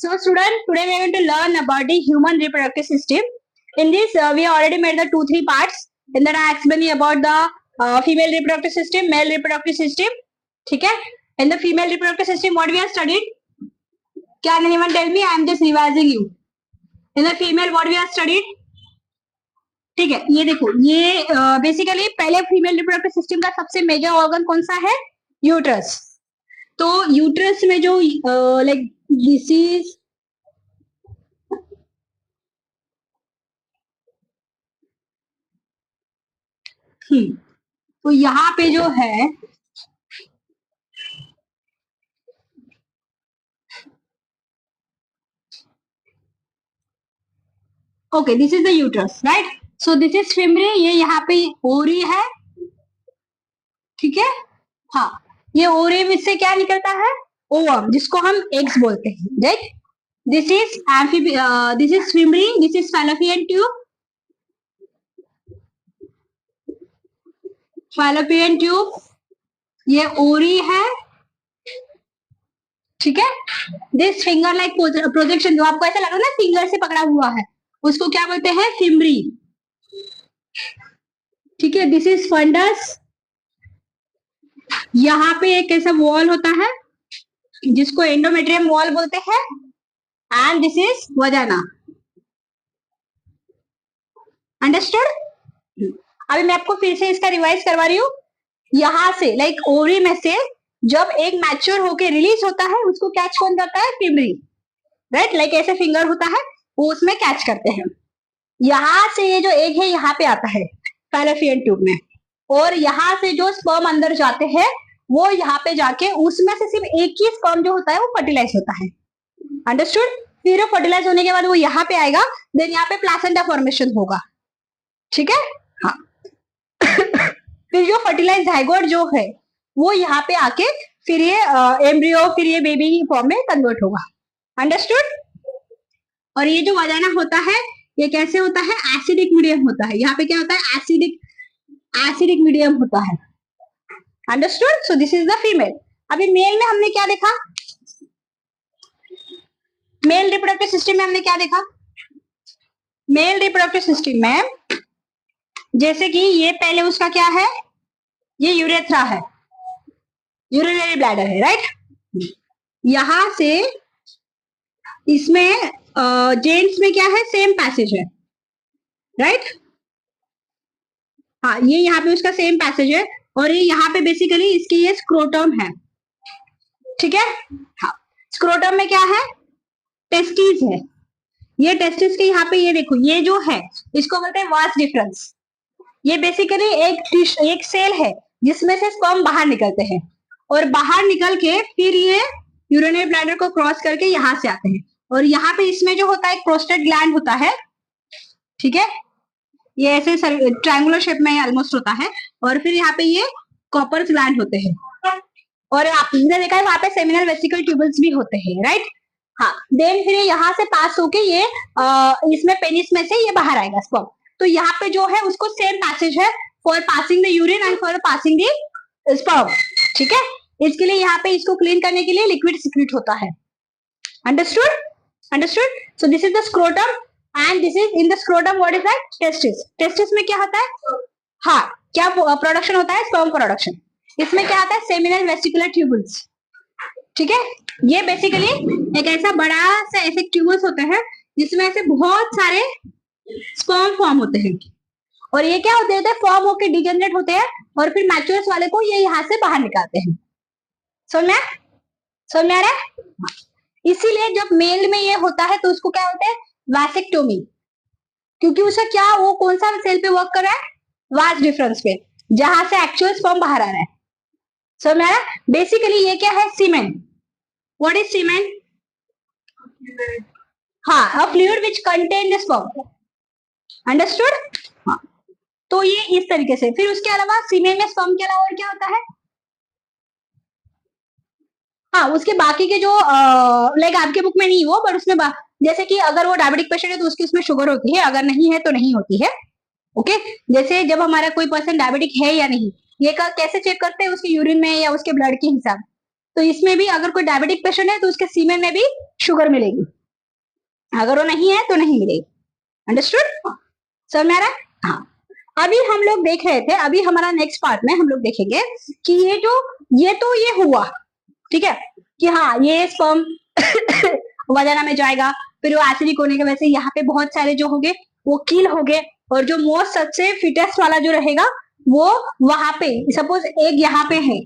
So student, today we are going to learn about the human reproductive system. In this, we already made the 2-3 parts. In that I explained you about the female reproductive system, male reproductive system. ठीक है? In the female reproductive system, what we have studied? Can anyone tell me? I am just revising you. In the female, what we have studied? ठीक है, ये देखो, ये basically पहले female reproductive system का सबसे मेजर ऑर्गन कौन सा है? यूट्रस. तो यूट्रस में जो लाइक डिसीज तो यहाँ पे जो है okay, this is the uterus, right? So this is fimbria, ये यहाँ पे ओरी है, ठीक है? हाँ, ये ओरी में से क्या निकलता है? ओवम, जिसको हम एग्स बोलते हैं, right? This is fimbria, this is fallopian tube, fallopian tube, ये ओरी है, ठीक है? दिस फिंगर लाइक प्रोजेक्शन, जो आपको ऐसा लग रहा है ना फिंगर से पकड़ा हुआ है, उसको क्या बोलते हैं? फिमरी, ठीक है? दिस इज फंडस, यहाँ पे एक ऐसा वॉल होता है जिसको एंडोमेट्रियम वॉल बोलते हैं, एंड दिस इज वजाना. अंडरस्टूड? अभी मैं आपको फिर से इसका रिवाइज करवा रही हूँ. यहाँ से लाइक ओवरी में से जब एक मैच्योर होके रिलीज होता है, उसको कैच कौन करता है? Fimbria, right? लाइक ऐसे फिंगर होता है, वो उसमें कैच करते हैं. यहाँ से ये जो एग है यहाँ पे आता है फैलोपियन ट्यूब में, और यहाँ से जो स्पर्म अंदर जाते हैं वो यहाँ पे जाके उसमें से सिर्फ एक ही स्पर्म जो होता है वो फर्टिलाइज होता है. अंडरस्टूड? फिर फर्टिलाइज होने के बाद वो यहाँ पे आएगा, देन यहाँ पे प्लासेंटा फॉर्मेशन होगा, ठीक है? हाँ. फिर जो फर्टिलाइज जाइगोट जो है वो यहाँ पे आके फिर ये एम्ब्रियो, फिर ये बेबी फॉर्म में कन्वर्ट होगा. अंडरस्टूड? और ये जो वजाना होता है ये कैसे होता है? एसिडिक मीडियम होता है. यहाँ पे क्या होता है? एसिडिक मीडियम होता है. Understood? So this is the female. अभी मेल में हमने क्या देखा? मेल रिप्रोडक्टिव सिस्टम में हमने क्या देखा? मेल रिप्रोडक्टिव सिस्टम में जैसे कि ये पहले उसका क्या है? ये यूरेथ्रा है, यूरिनरी ब्लैडर है, राइट? यहां से इसमें जेंट्स में क्या है? सेम पैसेज है, राइट? हाँ, ये यहाँ पे उसका सेम पैसेज है, और ये यहाँ पे बेसिकली इसकी ये स्क्रोटम है, ठीक है? हाँ, स्क्रोटम में क्या है? टेस्टिस है. ये टेस्टिस के यहाँ पे ये देखो, ये जो है इसको बोलते हैं वास डिफरेंस. ये बेसिकली एक सेल है जिसमें से स्पर्म बाहर निकलते हैं, और बाहर निकल के फिर ये यूरिनरी ब्लैडर को क्रॉस करके यहाँ से आते हैं, और यहाँ पे इसमें जो होता है एक प्रोस्टेट ग्लैंड होता है, ठीक है? ये ऐसे ट्रायंगुलर शेप में ऑलमोस्ट होता है, और फिर यहाँ पे ये कॉपर ग्लैंड होते हैं, और आपने देखा है वहां पे सेमिनल वेसिकल ट्यूबल्स भी होते हैं, राइट? हाँ. देन फिर यहाँ से पास होके ये इसमें पेनिस में से ये बाहर आएगा स्पर्म. तो यहाँ पे जो है उसको सेम पैसेज है for passing the urine and for passing the sperm, ठीक है? इसके लिए यहाँ पे इसको क्लीन करने के लिए लिक्विड सिक्रीट होता है. Understood? Understood? So this is the scrotum, and this is in the scrotum. What is that? Testis. Testis में क्या होता है? हाँ, क्या प्रोडक्शन होता है? Sperm production. इसमें क्या आता है? सेमिनल वेसिकुलर ट्यूबल्स, ठीक है? ये बेसिकली एक ऐसा बड़ा सा ऐसे ट्यूबल्स होते हैं जिसमें ऐसे बहुत सारे स्पर्म फॉर्म होते हैं, और ये क्या होते हैं? फॉर्म होके डिजेनरेट होते हैं, और फिर मैच्योर्स वाले को ये यहाँ से बाहर निकालते हैं. समझ में आ रहा है? इसीलिए जब मेल में ये होता है तो उसको क्या होता है? वैसेक्टोमी. क्योंकि उसका क्या, वो कौन सा सेल पे वर्क कर रहा है? वास डिफरेंस पे, जहां से एक्चुअल स्पर्म बाहर आ रहा है. समझ में आ रहा है? बेसिकली ये क्या है? सीमेन. व्हाट इज सीमेन? हाँ, अ fluid which contain the sperm. Understood? हाँ. तो ये इस तरीके से. फिर उसके अलावा सीमेन में स्पर्म के अलावा और क्या होता है? हाँ, उसके बाकी के जो लाइक आपके बुक में नहीं वो, पर उसमें जैसे कि अगर वो डायबिटिक पेशेंट है तो उसकी उसमें शुगर होती है, अगर नहीं है तो नहीं होती है. ओके? जैसे जब हमारा कोई पर्सन डायबिटिक है या नहीं, ये कैसे चेक करते हैं? उसके यूरिन में या उसके ब्लड के हिसाब. तो इसमें भी अगर कोई डायबिटिक पेशेंट है तो उसके सीमेन में भी शुगर मिलेगी, अगर वो नहीं है तो नहीं मिलेगी। अंडरस्टूड? समझ में आ रहा है? हाँ। अभी हम लोग देख रहे थे, अभी हमारा नेक्स्ट पार्ट में हम लोग देखेंगे कि ये तो ये हुआ, ठीक है, कि हाँ ये स्पर्म वजाना में जाएगा, फिर वो एसिडिक होने की वजह से यहाँ पे बहुत सारे जो होंगे वो किल हो गए, और जो मोस्ट सबसे फिटेस्ट वाला जो रहेगा वो वहां पे, सपोज एक यहाँ पे है,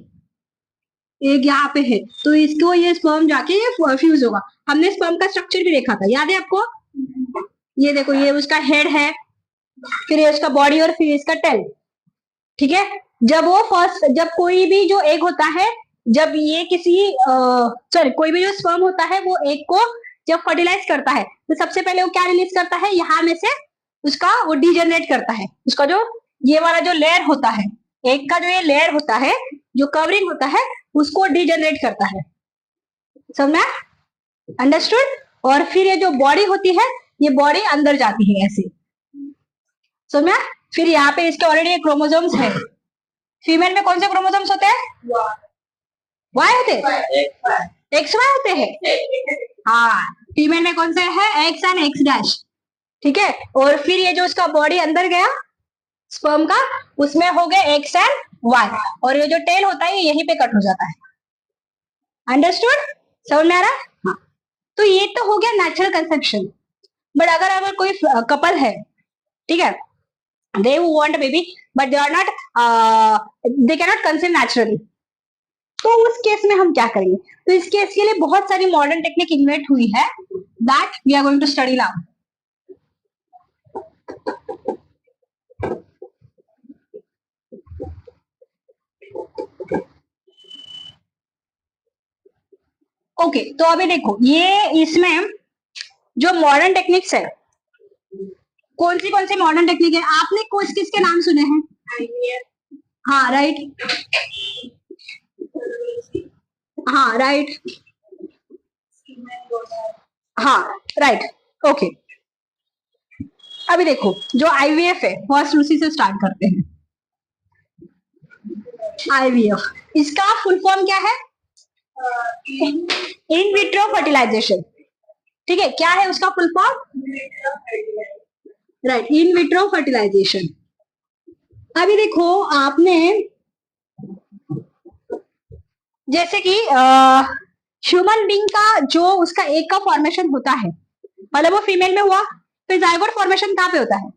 एक यहाँ पे है, तो इसको ये स्पर्म जाके ये फ्यूज होगा। हमने स्पर्म का स्ट्रक्चर भी देखा था, याद है आपको? ये देखो, ये उसका हेड है, फिर ये उसका बॉडी, और फिर इसका टेल, ठीक है। जब कोई भी जो एग होता है, जब ये किसी सॉरी कोई भी जो स्पर्म होता है वो एग को जब फर्टिलाइज करता है तो सबसे पहले वो क्या रिलीज करता है, यहाँ में से उसका वो डीजनरेट करता है, उसका जो ये वाला जो लेयर होता है, एग का जो ये लेयर होता है, जो कवरिंग होता है, उसको डीजनरेट करता है। समझा? अंडरस्टूड? और फिर ये जो बॉडी होती है, ये बॉडी अंदर जाती है ऐसे, समझा? फिर यहाँ पे इसके ऑलरेडी क्रोमोसोम्स है। फीमेल में कौन से क्रोमोसोम्स होते हैं? वाई होते हैं, एक्स वाई होते हैं। हाँ, फीमेल में कौन से है? एक्स एंड एक्स डैश, ठीक है। और फिर ये जो उसका बॉडी अंदर गया स्पर्म का, उसमें हो गए एक्स एंड वाई, और ये जो टेल होता है ये यहीं पे कट हो जाता है। अंडरस्टूड? समझ में आ रहा है? हाँ। तो ये तो हो गया नेचुरल कंसेप्शन। बट अगर कोई कपल है, ठीक है, they who want a baby but they are not they cannot conceive naturally, तो उस केस में हम क्या करेंगे? तो इस केस के लिए बहुत सारी मॉडर्न टेक्निक इन्वेंट हुई है, that we are going to study now. Okay, तो अभी देखो, ये इसमें जो मॉडर्न टेक्निक्स है, कौन सी मॉडर्न टेक्निक है? आपने किस किसके नाम सुने हैं? हाँ राइट, हाँ राइट, हाँ राइट, ओके। अभी देखो, जो आईवीएफ है फर्स्ट उसी से स्टार्ट करते हैं। आईवीएफ, इसका फुल फॉर्म क्या है? इन विट्रो फर्टिलाइजेशन, ठीक है। क्या है उसका full form? Right, in vitro fertilisation. अभी देखो, आपने जैसे कि ह्यूमन बीइंग का जो उसका एग का फॉर्मेशन होता है, मतलब वो फीमेल में हुआ, फिर जायगोट फॉर्मेशन कहाँ पे होता है?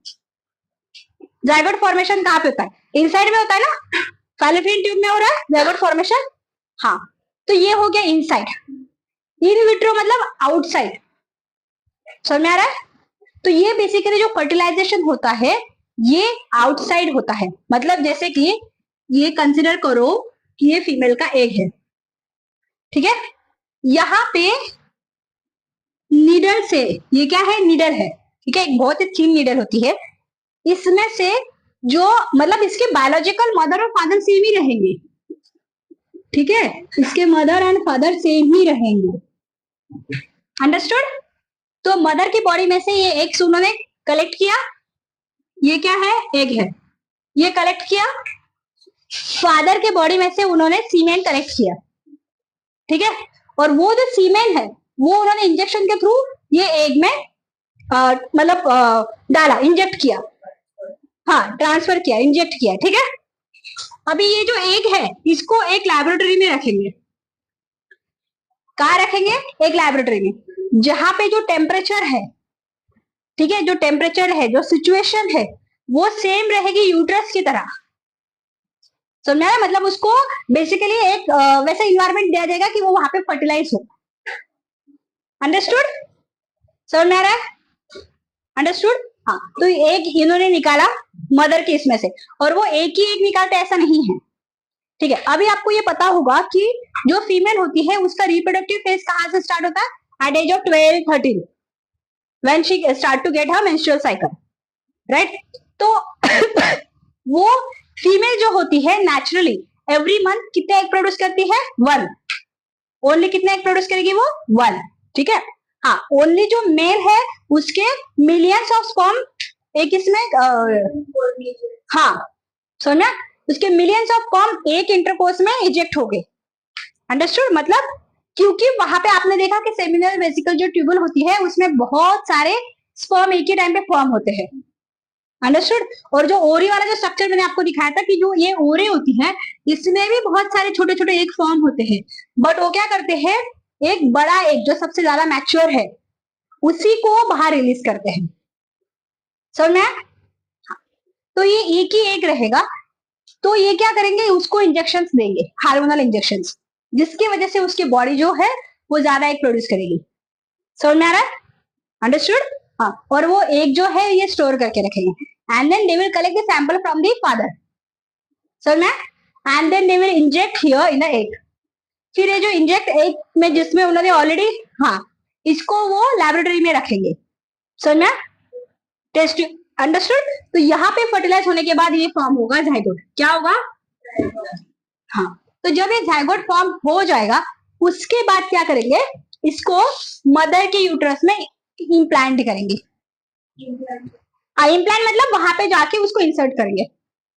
जायगोट फॉर्मेशन कहाँ पे होता है? इनसाइड में होता है ना, फैलोपियन ट्यूब में हो रहा है जायगोट फॉर्मेशन। हाँ, तो ये हो गया इनसाइड। इन विट्रो मतलब आउटसाइड, समझ में आ रहा है? तो ये बेसिकली जो फर्टिलाइजेशन होता है ये आउटसाइड होता है। मतलब जैसे कि ये कंसिडर करो कि ये फीमेल का एग है, ठीक है, यहाँ पे नीडल से, ये क्या है? नीडल है, ठीक है, एक बहुत ही थीन नीडल होती है, इसमें से जो मतलब इसके बायोलॉजिकल मदर और फादर सेम ही रहेंगे, ठीक है, इसके मदर एंड फादर सेम ही रहेंगे। अंडरस्टूड? तो मदर की बॉडी में से ये एग्स उन्होंने कलेक्ट किया, ये क्या है? एग है, ये कलेक्ट किया। फादर के बॉडी में से उन्होंने सीमेन कलेक्ट किया, ठीक है, और वो जो सीमेन है वो उन्होंने इंजेक्शन के थ्रू ये एग में मतलब डाला, इंजेक्ट किया, हाँ ट्रांसफर किया, इंजेक्ट किया, ठीक है। अभी ये जो एग है इसको एक लैबोरेटरी में रखेंगे। कहाँ रखेंगे? एक लैबोरेटरी में, जहां पे जो टेम्परेचर है, ठीक है, जो टेम्परेचर है, जो सिचुएशन है वो सेम रहेगी यूट्रस की तरह। समझा ना? मतलब उसको बेसिकली एक वैसा इन्वायरमेंट दिया जाएगा कि वो वहां पे फर्टिलाइज हो। अंडरस्टूड? समझ में आ रहा है? अंडरस्टूड? हाँ, तो एक इन्होंने निकाला मदर के इसमें से, और वो एक ही एक निकालते ऐसा नहीं है, ठीक है। अभी आपको ये पता होगा कि जो फीमेल होती है उसका रिप्रोडक्टिव फेज कहाँ से स्टार्ट होता है? At age of 12-13 when she start to get her menstrual cycle, right? तो वो फीमेल जो होती है नेचुरली एवरी मंथ कितने एग प्रोड्यूस करती है? 1। ओनली कितने एग प्रोड्यूस करेगी वो? 1, ठीक है। हाँ, ओनली जो मेल है उसके मिलियंस ऑफ स्पर्म एक इसमें हाँ, समझा, उसके मिलियंस ऑफ स्पर्म एक इंटरकोर्स में इजेक्ट हो गए, अंडरस्टूड? मतलब क्योंकि वहां पे आपने देखा कि सेमिनल वेसिकल जो ट्यूबल होती है उसमें बहुत सारे स्पर्म एक ही टाइम पे फॉर्म होते हैं। अंडरस्टूड? और जो ओरी वाला जो स्ट्रक्चर मैंने आपको दिखाया था कि जो ये ओरे होती है इसमें भी बहुत सारे छोटे छोटे एक फॉर्म होते हैं, बट वो क्या करते हैं, एक बड़ा एक जो सबसे ज्यादा मैच्योर है उसी को बाहर रिलीज करते हैं। समझ में? तो ये एक ही एक रहेगा, तो ये क्या करेंगे, उसको इंजेक्शंस देंगे, हार्मोनल इंजेक्शंस, जिसकी वजह से उसकी बॉडी जो है वो ज्यादा एक प्रोड्यूस करेगी। समझ में आ रहा है? अंडरस्टूड? हाँ, और वो एक जो है ये स्टोर करके रखेंगे, and then they will collect the sample from the father. समझ में? And then they will inject here in the egg. फिर ये जो इंजेक्ट एग में जिसमें उन्होंने ऑलरेडी, हाँ, इसको वो लेबोरेटरी में रखेंगे। समझ में? Test, understood? तो यहाँ पे फर्टिलाइज होने के बाद ये फॉर्म होगा जाइगोट। क्या होगा? हाँ, तो जब ये जाइगोट फॉर्म हो जाएगा उसके बाद क्या करेंगे, इसको मदर के यूट्रस में इम्प्लांट करेंगे। इम्प्लांट मतलब वहां पे जाके उसको इंसर्ट करेंगे।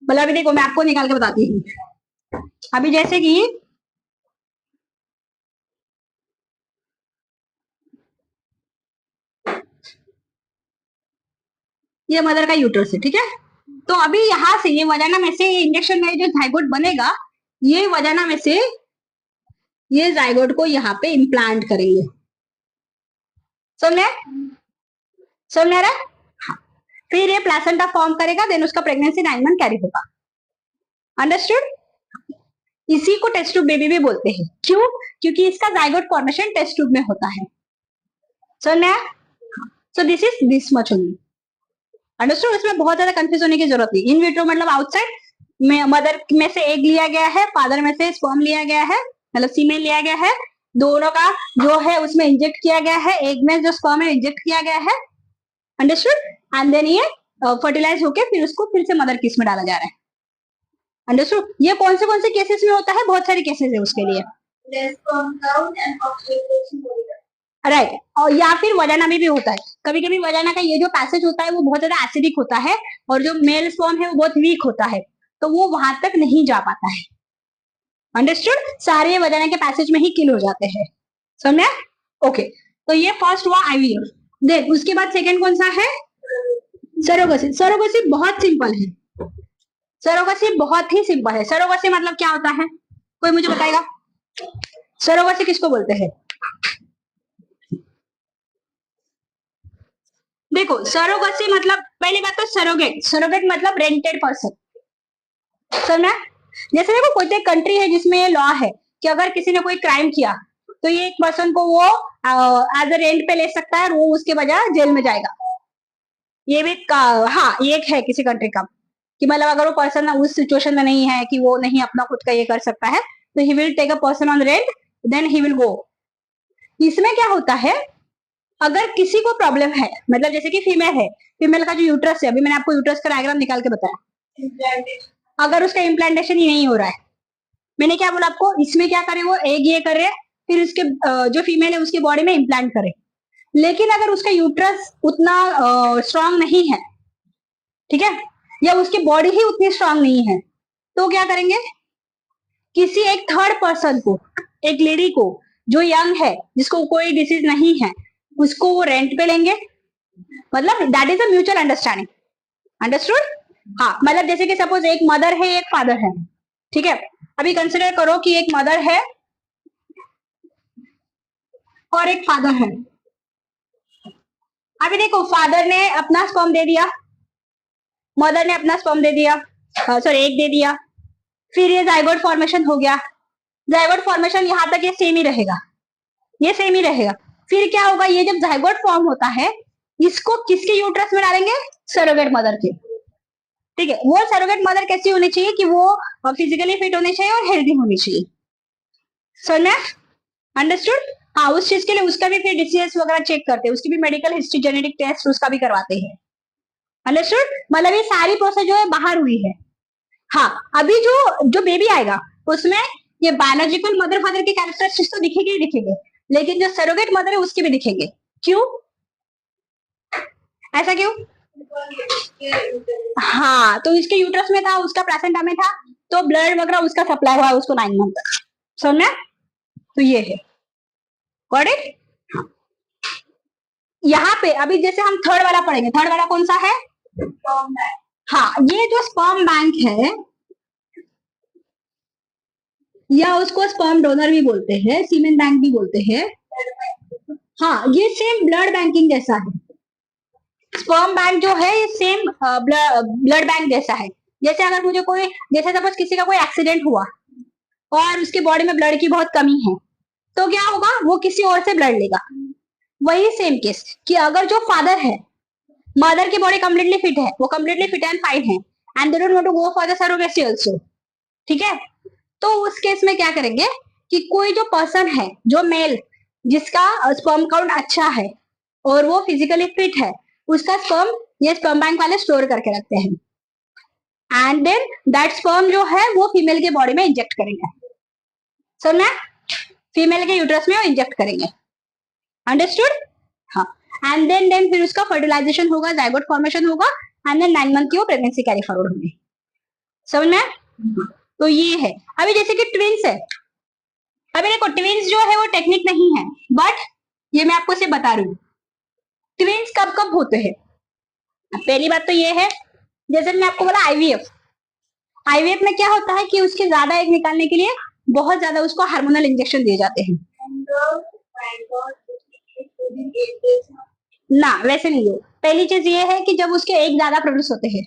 मतलब अभी देखो मैं आपको निकाल के बताती हूँ। अभी जैसे कि ये मदर का यूट्रस है, ठीक है? तो अभी यहाँ से ये वजाना में से इंजेक्शन में जो जाइगोट बनेगा, ये वजाना में से ये जाइगोट को यहाँ पे इम्प्लांट करेंगे। समझे? समझ आ रहा है? हाँ। फिर ये प्लासेंटा फॉर्म करेगा, देन उसका प्रेगनेंसी 9 मंथ कैरी होगा। अंडरस्टूड? इसी को टेस्ट ट्यूब बेबी भी बोलते हैं। क्यों? क्योंकि इसका जाइगोट फॉर्मेशन टेस्ट ट्यूब में होता है। समझ में? So this is this much only. Understood? इसमें बहुत ज्यादा कंफ्यूज होने की जरूरत नहीं। इन विट्रो मतलब आउटसाइड में मदर में से एग लिया गया है, फादर में से स्पर्म लिया गया है, मतलब सीमेन लिया गया है, दोनों का जो है उसमें इंजेक्ट किया गया है, एग में जो स्पर्म है इंजेक्ट किया गया है। अंडरस्टूड? एंड देन ये फर्टिलाइज होके फिर उसको फिर से मदर किस में डाला जा रहा है। अंडरस्टूड? ये कौन से केसेस में होता है? बहुत सारे केसेस है उसके लिए। राइट, और या फिर वजाना में भी होता है। कभी कभी वजाना का ये जो पैसेज होता है वो बहुत ज्यादा एसिडिक होता है और जो मेल स्पर्म है वो बहुत वीक होता है, तो वो वहां तक नहीं जा पाता है। अंडरस्टूड? सारे वजाना के पैसेज में ही किल हो जाते हैं। समझे? ओके, तो ये फर्स्ट हुआ आईवीएफ। देन उसके बाद सेकंड कौन सा है? सरोगेसी। सरोगेसी बहुत सिंपल है। सरोगेसी बहुत ही सिंपल है। सरोगेसी मतलब क्या होता है, कोई मुझे बताएगा? सरोगेसी किसको बोलते हैं? देखो, सरोगेसी मतलब पहली बात तो सरोगेट, सरोगेट मतलब रेंटेड पर्सन। समझना? जैसे देखो कोई एक कंट्री है जिसमें ये लॉ है कि अगर किसी ने कोई क्राइम किया तो ये एक पर्सन को वो एज अ रेंट पे ले सकता है और वो उसके बजाय जेल में जाएगा। ये भी हाँ, ये एक है किसी कंट्री का कि मतलब अगर वो पर्सन उस सिचुएशन में नहीं है कि वो नहीं अपना खुद का ये कर सकता है, तो he will take a person on rent, then he will go. इसमें क्या होता है, अगर किसी को प्रॉब्लम है, मतलब जैसे कि फीमेल है, फीमेल का जो यूट्रस है, अभी मैंने आपको यूट्रस का डायग्राम निकाल के बताया, अगर उसका इम्प्लांटेशन ही नहीं हो रहा है, मैंने क्या बोला आपको, इसमें क्या करे, वो एग ये करे, फिर उसके जो फीमेल है उसके बॉडी में इम्प्लांट करे। लेकिन अगर उसका यूट्रस उतना स्ट्रांग नहीं है, ठीक है, या उसकी बॉडी ही उतनी स्ट्रांग नहीं है, तो क्या करेंगे, किसी एक थर्ड पर्सन को, एक लेडी को जो यंग है, जिसको कोई डिसीज नहीं है, उसको वो रेंट पे लेंगे। मतलब that is a mutual understanding. Understood? हाँ, मतलब जैसे कि सपोज एक मदर है एक फादर है, ठीक है, अभी कंसिडर करो कि एक मदर है और एक फादर है। अभी देखो, फादर ने अपना स्पर्म दे दिया, मदर ने अपना स्पर्म दे दिया, सॉरी एग दे दिया, फिर ये जाइगोट फॉर्मेशन हो गया। जाइगोट फॉर्मेशन यहाँ तक ये सेम ही रहेगा, ये सेम ही रहेगा। फिर क्या होगा, ये जब जाइगोट फॉर्म होता है इसको किसके यूट्रस में डालेंगे? सरोगेट मदर के। ठीक है, वो सरोगेट मदर कैसी होनी चाहिए कि वो फिजिकली फिट होनी चाहिए और हेल्दी होनी चाहिए। समझ में? अंडरस्टूड? हाँ, उस चीज के लिए उसका भी फिर डिसीज वगैरह चेक करते हैं, उसकी भी मेडिकल हिस्ट्री, जेनेटिक टेस्ट उसका भी करवाते हैं। अंडरस्टूड? मतलब ये सारी प्रोसेस जो है बाहर हुई है। हाँ, अभी जो जो बेबी आएगा उसमें ये बायोलॉजिकल मदर फादर के कैरेक्टरिस्टिक्स तो दिखेंगे ही दिखेंगे, लेकिन जो सरोगेट मदर है उसके भी दिखेंगे। क्यों? ऐसा क्यों? हाँ, तो इसके यूट्रस में था, उसका प्लेसेंटा में था, तो ब्लड वगैरह उसका सप्लाई हुआ उसको 9 मंथ तक। समझ में? तो ये है, गॉट इट। यहाँ पे अभी जैसे हम थर्ड वाला पढ़ेंगे, थर्ड वाला कौन सा है? हाँ, ये जो स्पर्म बैंक है या उसको स्पर्म डोनर भी बोलते हैं, सीमेन बैंक भी बोलते हैं। हाँ, ये सेम ब्लड बैंकिंग जैसा है। स्पर्म बैंक जो है ये सेम ब्लड बैंक जैसा है। जैसे अगर मुझे कोई, जैसे सपोज किसी का कोई एक्सीडेंट हुआ और उसके बॉडी में ब्लड की बहुत कमी है, तो क्या होगा, वो किसी और से ब्लड लेगा। वही सेम केस कि अगर जो फादर है, मदर की बॉडी कम्प्लीटली फिट है, वो कम्प्लीटली फिट एंड फाइन है, and they don't want to go for the surrogacy also, ठीक है, तो उस केस में क्या करेंगे कि कोई जो पर्सन है, जो मेल जिसका स्पर्म काउंट अच्छा है और वो फिजिकली फिट है, उसका स्पर्म ये स्पर्म बैंक वाले स्टोर करके रखते हैं, एंड देन दैट स्पर्म जो है वो फीमेल के बॉडी में इंजेक्ट करेंगे। समझ में? फीमेल के यूट्रस में वो इंजेक्ट करेंगे, अंडरस्टूड? हाँ, एंड देन फिर उसका फर्टिलाइजेशन होगा, जाइगोट फॉर्मेशन होगा, एंड देन 9 मंथ की वो प्रेगनेंसी कैरी फॉरवर्ड होगी। समझ में? तो ये है। अभी जैसे कि ट्विंस है, अभी देखो ट्विंस जो है वो टेक्निक नहीं है, बट ये मैं आपको से बता रही हूँ ट्विंस कब कब होते हैं। पहली बात तो ये है, जैसे मैं आपको बोला आईवीएफ, आईवीएफ में क्या होता है कि उसके ज्यादा एग निकालने के लिए बहुत ज्यादा उसको हार्मोनल इंजेक्शन दिए जाते हैं। ना, वैसे नहीं हो। पहली चीज ये है कि जब उसके एग ज्यादा प्रोड्यूस होते हैं,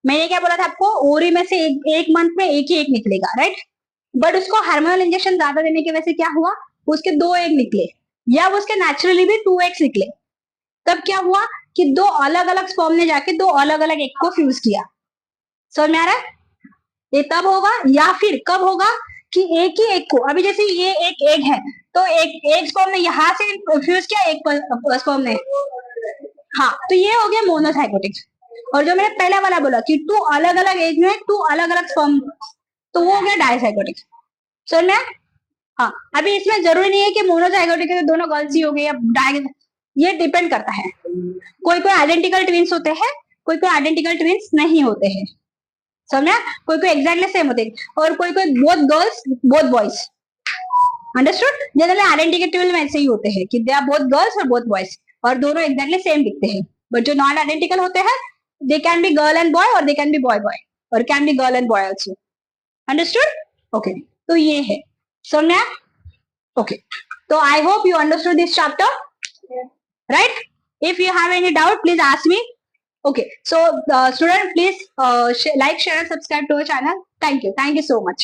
मैंने क्या बोला था आपको, ओरी में से एक मंथ में एक ही एग निकलेगा, राइट, बट उसको हार्मोनल इंजेक्शन ज्यादा देने की वजह से क्या हुआ, उसके 2 एग निकले, या उसके नेचुरली भी 2 एग्स निकले। तब क्या हुआ कि 2 अलग अलग स्पर्म ने जाके 2 अलग अलग एग को फ्यूज किया। समझ में आ रहा है? ये तब होगा, या फिर कब होगा कि एक ही एग को, अभी जैसे ये एक एग है, तो एक स्पर्म ने यहाँ से फ्यूज किया, एक स्पर्म ने, हाँ, तो ये हो गया मोनोजाइगोटिक। और जो मैंने पहला वाला बोला कि 2 अलग अलग एज में 2 अलग अलग स्पर्म, तो वो हो गया डायजाइगोटिक। समझ में? हाँ, अभी इसमें जरूरी नहीं है कि मोनोजाइगोटिक है तो दोनों गर्ल्स ही हो गए, या ये डिपेंड करता है। कोई कोई आइडेंटिकल ट्विंस होते हैं, कोई कोई आइडेंटिकल ट्विंस नहीं होते हैं। समझा? कोई कोई एग्जैक्टली सेम होते हैं, और कोई कोई both girls both boys. Understood? Generally identical twins में ऐसे ही होते हैं कि दे आर बोथ गर्ल्स और बोथ बॉयज, और दोनों एग्जैक्टली सेम दिखते हैं। बट जो नॉन आइडेंटिकल होते हैं, they can be girl and boy, और they can be boy boy, और can be girl and boy also. Understood? Okay, तो ये है। समझा? Okay, so I hope you understood this chapter, right? If you have any doubt, please ask me. Okay, so student, please like, share, and subscribe to our channel. Thank you so much.